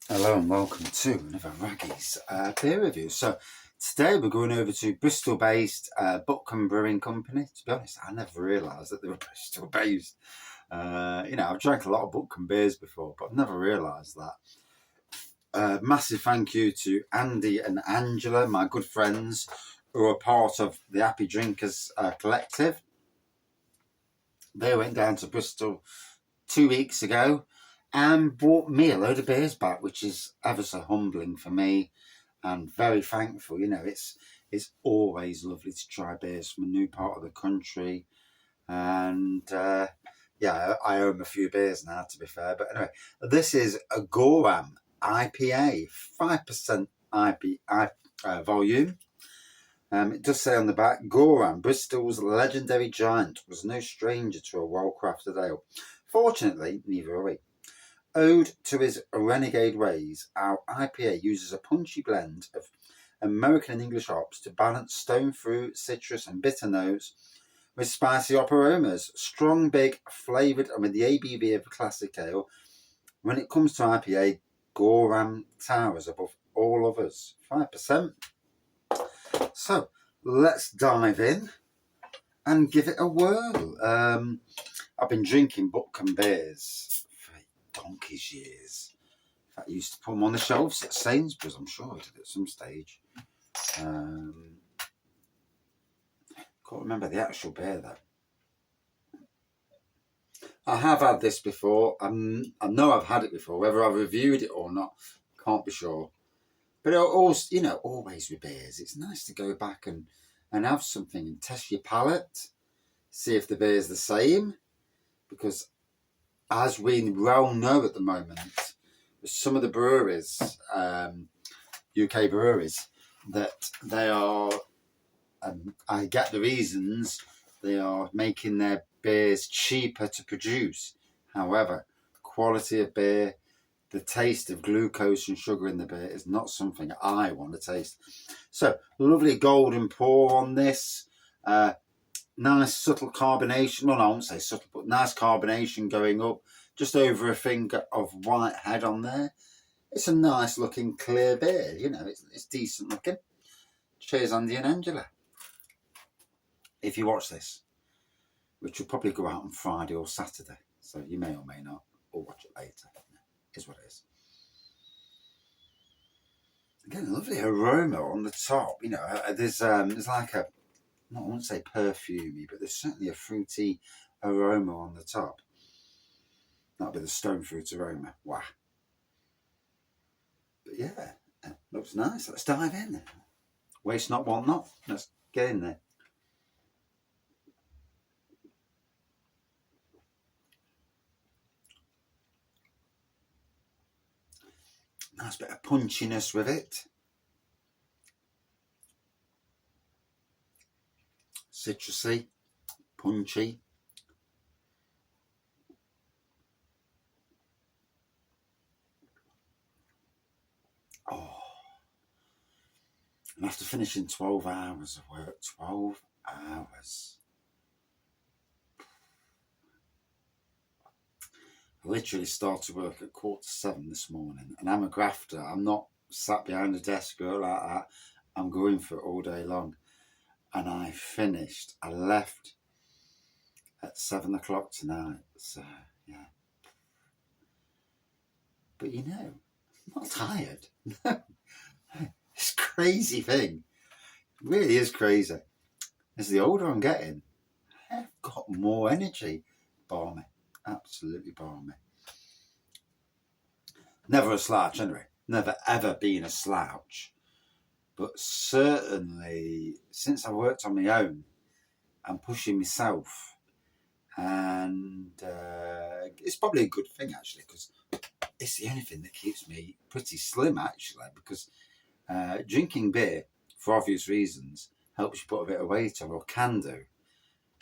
Hello and welcome to another Raggy's beer review. So today we're going over to Bristol-based Butcombe Brewing Company. To be honest, I never realised that they were Bristol-based. I've drank a lot of Butcombe beers before, but I've never realised that. Massive thank you to Andy and Angela, my good friends, who are part of the Happy Drinkers Collective. They went down to Bristol 2 weeks ago and brought me a load of beers back, which is ever so humbling for me and very thankful. It's always lovely to try beers from a new part of the country. And I own a few beers now, to be fair. But anyway, this is a Goram IPA, 5% IPA volume. It does say on the back, Goram, Bristol's legendary giant, was no stranger to a well-crafted ale. Fortunately, neither are we. Ode to his renegade ways, our IPA uses a punchy blend of American and English hops to balance stone fruit, citrus and bitter notes with spicy hop aromas. Strong, big, flavoured and with the ABV of a classic ale. When it comes to IPA, Goram towers above all others. 5%. So, let's dive in and give it a whirl. I've been drinking Butcombe beers for donkey's years. In fact, I used to put them on the shelves at Sainsbury's, I'm sure I did at some stage. Can't remember the actual beer though. I have had this before. I know I've had it before. Whether I've reviewed it or not, can't be sure. But also, always with beers, it's nice to go back and have something and test your palate, see if the beer's the same. Because as we well know at the moment, with some of the breweries, UK breweries, that they are, I get the reasons, they are making their beers cheaper to produce. However, quality of beer, the taste of glucose and sugar in the beer is not something I want to taste. So, lovely golden pour on this. Nice subtle carbonation. Well, I won't say subtle, but nice carbonation going up. Just over a finger of white head on there. It's a nice looking clear beer. It's decent looking. Cheers, Andy and Angela. If you watch this, which will probably go out on Friday or Saturday, so you may or may not, or watch it later. Is what it is. Again, a lovely aroma on the top. There's like a, I won't say perfumey, but there's certainly a fruity aroma on the top. That'll be the stone fruit aroma. Wow. But yeah, looks nice. Let's dive in. Waste not, want not. Let's get in there. Nice bit of punchiness with it. Citrusy, punchy. Oh. And after finishing 12 hours of work, 12 hours. I literally started work at 7:15 this morning, and I'm a grafter. I'm not sat behind a desk or like that. I'm going for it all day long. And I left at 7 o'clock tonight. So, yeah. But I'm not tired. No. It's a crazy thing. It really is crazy. As the older I'm getting, I've got more energy. Balmy. Absolutely balmy. Never a slouch anyway. Never ever been a slouch. But certainly since I worked on my own, I'm pushing myself. And it's probably a good thing actually, because it's the only thing that keeps me pretty slim actually, because drinking beer, for obvious reasons, helps you put a bit of weight on, or can do.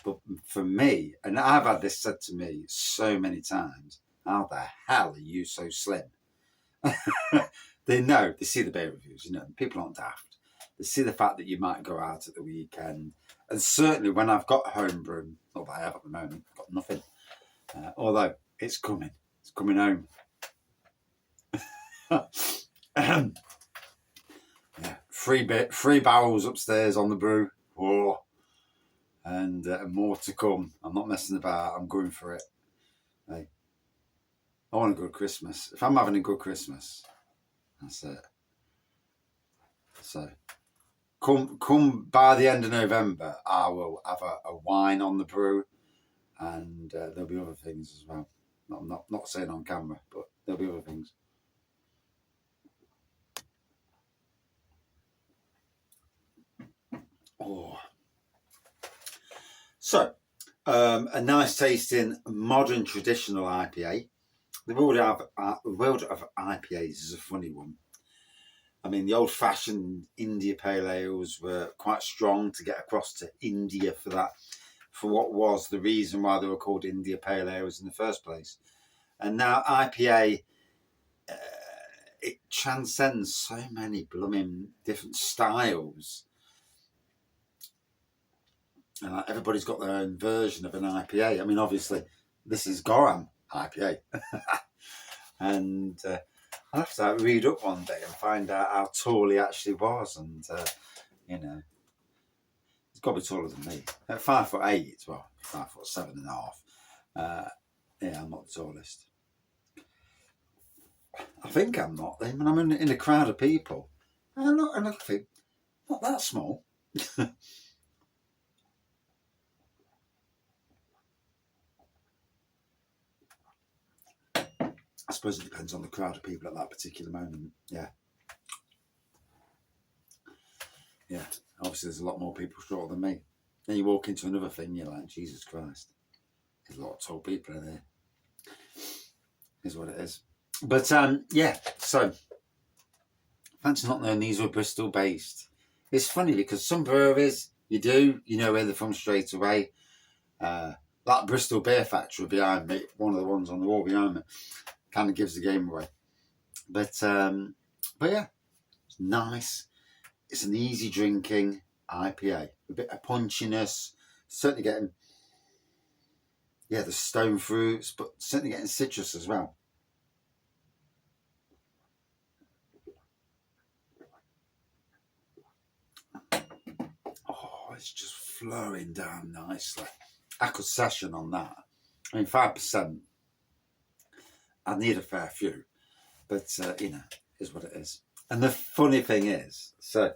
But for me, and I've had this said to me so many times, how the hell are you so slim? They see the beer reviews, people aren't daft. They see the fact that you might go out at the weekend. And certainly when I've got homebrew, not that I have at the moment, I've got nothing. Although it's coming home. Yeah, three barrels upstairs on the brew. Whoa. And more to come. I'm not messing about. I'm going for it. Hey, I want a good Christmas. If I'm having a good Christmas, that's it. So come by the end of November, I will have a wine on the brew, and there'll be other things as well. I'm not saying on camera, but there'll be other things. Oh, so a nice tasting modern traditional IPA. The world of IPAs is a funny one. I mean, the old-fashioned India Pale Ales were quite strong to get across to India for what was the reason why they were called India Pale Ales in the first place. And now IPA, it transcends so many blooming different styles. Everybody's got their own version of an IPA. I mean, obviously, this is Goram IPA. And I'll have to read up one day and find out how tall he actually was. And, you know, he's got to be taller than me. At 5'8", well, 5'7.5". Yeah, I'm not the tallest. I think I'm not. I mean, I'm in a crowd of people. And I think, not that small. I suppose it depends on the crowd of people at that particular moment. Yeah. Yeah. Obviously, there's a lot more people shorter than me. Then you walk into another thing, you're like, Jesus Christ. There's a lot of tall people in there. Is what it is. But, yeah. So, fancy not knowing these were Bristol based. It's funny because some breweries, you know where they're from straight away. That Bristol Beer Factory behind me, one of the ones on the wall behind me, kind of gives the game away. But yeah, it's nice. It's an easy drinking IPA. A bit of punchiness. Certainly getting, the stone fruits, but certainly getting citrus as well. Oh, it's just flowing down nicely. I could session on that. I mean, 5%. I need a fair few. But, is what it is. And the funny thing is, so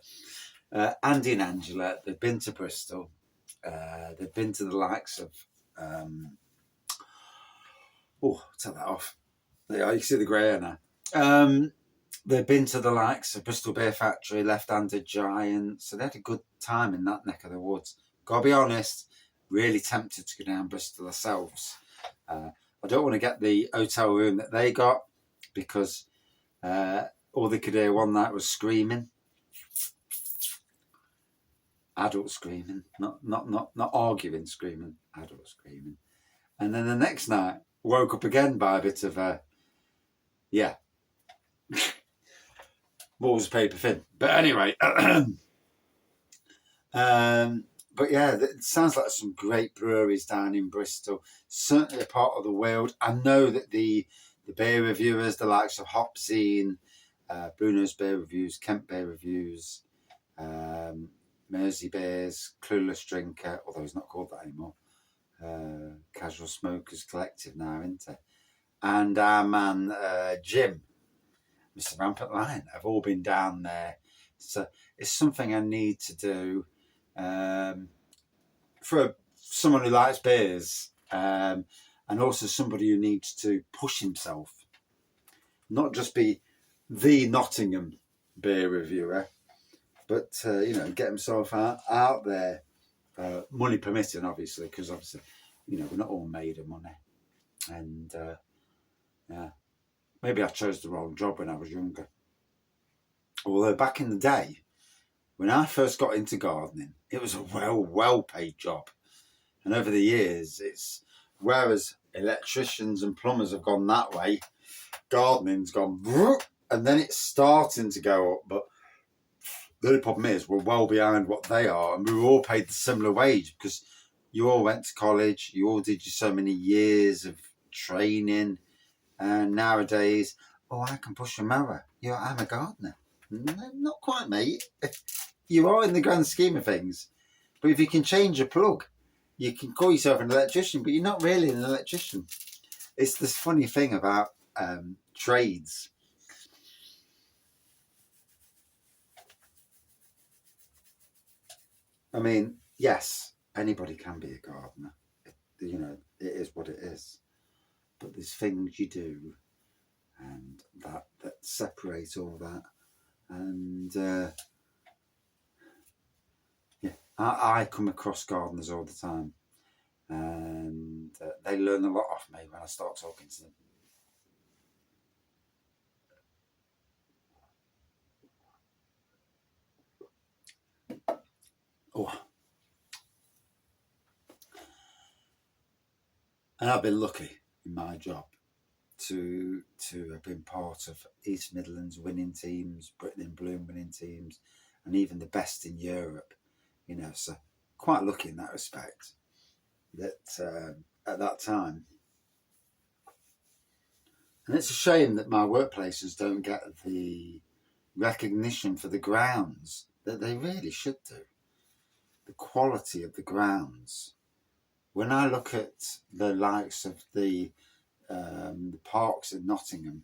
Andy and Angela, they've been to Bristol. They've been to the likes of, take that off. There you are, you can see the grey now. They've been to the likes of Bristol Beer Factory, Left-Handed Giant, so they had a good time in that neck of the woods. Gotta be honest, really tempted to go down Bristol ourselves. I don't want to get the hotel room that they got because all they could hear one night was screaming. Adult screaming, not arguing, screaming, adult screaming. And then the next night, woke up again by a bit of balls of paper thin. But anyway, but yeah, it sounds like some great breweries down in Bristol. Certainly a part of the world. I know that the beer reviewers, the likes of Hopzine, Bruno's Beer Reviews, Kent Beer Reviews, Mersey Beers, Clueless Drinker, although he's not called that anymore. Casual Smokers Collective now, isn't it? And our man Jim, Mr. Rampant Lion, have all been down there. So it's something I need to do for someone who likes beers, and also somebody who needs to push himself, not just be the Nottingham beer reviewer, but get himself out there, money permitting, obviously, because obviously, we're not all made of money, and maybe I chose the wrong job when I was younger. Although back in the day, when I first got into gardening, it was a well paid job, and over the years, it's whereas electricians and plumbers have gone that way, gardening's gone, and then it's starting to go up, but the only problem is we're well behind what they are, and we were all paid the similar wage because you all went to college, you all did so many years of training, and nowadays oh, I can push a mower. I'm a gardener. No, not quite, mate. You are in the grand scheme of things. But if you can change a plug, you can call yourself an electrician, but you're not really an electrician. It's this funny thing about trades. I mean, yes, anybody can be a gardener. It is what it is. But there's things you do, and that separate all that. And yeah, I come across gardeners all the time, and they learn a lot off me when I start talking to them. Oh, and I've been lucky in my job to have been part of East Midlands winning teams, Britain in Bloom winning teams, and even the best in Europe. So quite lucky in that respect. That at that time, and it's a shame that my workplaces don't get the recognition for the grounds that they really should do. The quality of the grounds. When I look at the likes of the parks in Nottingham,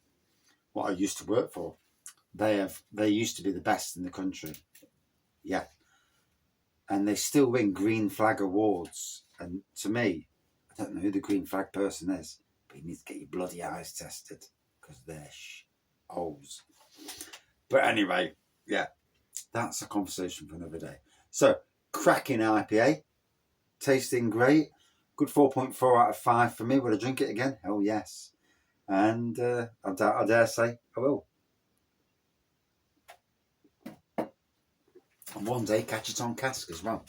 what I used to work for, they used to be the best in the country. Yeah. And they still win green flag awards. And to me, I don't know who the green flag person is, but you need to get your bloody eyes tested because they're holes. But anyway, yeah, that's a conversation for another day. So, cracking IPA, tasting great. Good 4.4 out of 5 for me. Would I drink it again? Hell yes. And I dare say I will. And one day catch it on cask as well.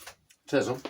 Cheers, all.